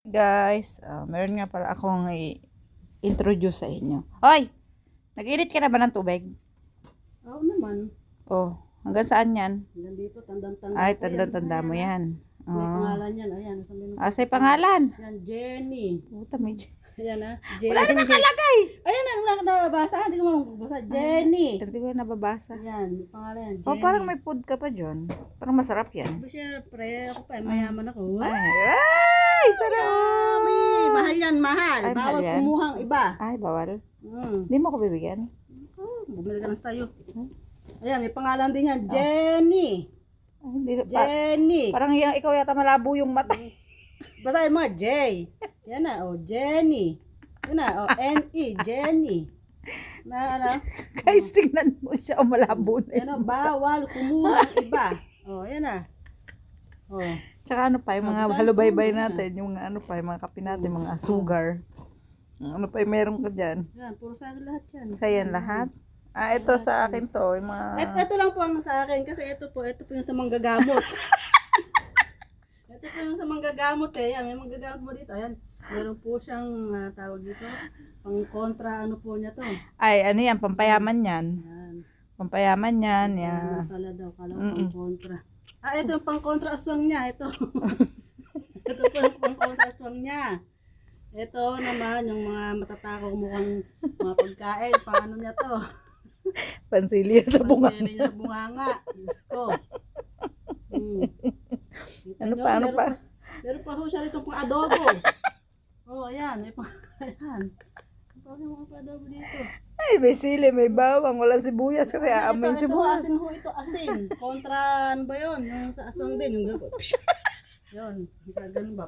Guys, meron nga pala akong i-introduce sa inyo. Hoy! Nag-init ka na ba ng tubig? Oo naman. Oh, hanggang saan yan? Nandito, tandang-tanda Ay, ko yan. tanda-tanda mo yan. May pangalan yan. Ayan. Say pangalan. Yan, Jenny. Puta, may... Ayan ha. Wala naman kalagay! Ayan na, wala ka nababasa. Hindi ko marunong magbasa. Jenny. Hindi ko nababasa. Ayan, may pangalan yan. Jenny. Oh, parang may food ka pa dyan. Parang masarap yan. Siyempre, ako pa, mayaman ako. Ay, sarap! Yummy! Mahal yan, mahal. Ay, mahal Bawal yan? kumuhang iba. Ay, bawal. Hmm. Hindi mo ako bibigyan? Bumili ka lang sa'yo. Ayan, may pangalan din yan. Jenny. Ay, hindi, Jenny. parang ikaw yata malabo yung mata. Basahin mo, J. Yan na, oh, Jenny. Yan na, oh, N-E, Jenny. Na, ano? Guys, tingnan mo siya, malabo na Yan, oh, bawal kumuha ang iba. Oh, yan na. Oh. Tsaka ano pa, yung mga Saan halubaybay po? natin, yung mga ano pa, yung mga kape natin, mga sugar. Ano pa, yung meron ka dyan. Yan, puro sa akin lahat yan. Sa yan lahat? Ito sa akin to, yung mga... Ito lang po ang sa akin kasi ito po yung sa manggagamot. Ito po yung sa manggagamot eh. Yan, may manggagamot mo dito. Ayan, meron po siyang tawag dito. Pang kontra ano po niya to. Ay, ano yan, pampayaman yan. Yan. Pampayaman yan, yan. Kala daw, pang kontra. Ito yung pang kontra aswang niya, ito. Ito po yung pang kontra aswang niya. Ito naman, yung mga matatakong mukhang mga pagkain, paano niya to? Pansilya sa bunga. Pansiri niya sa bunganga. Diyos ko. Ano pa, ano pa? Meron pa ho siya rito pang adobo. Oh, ayan, may pang, ayan. May mga adobo dito. Ay, may sili, may bawang, wala sibuyas kasi aamoy Ito, sibuyas. asin ho, ito asin. Kontra, ano ba yun? Yung sa aswang din, yung gano'n. Yun, ganun ba?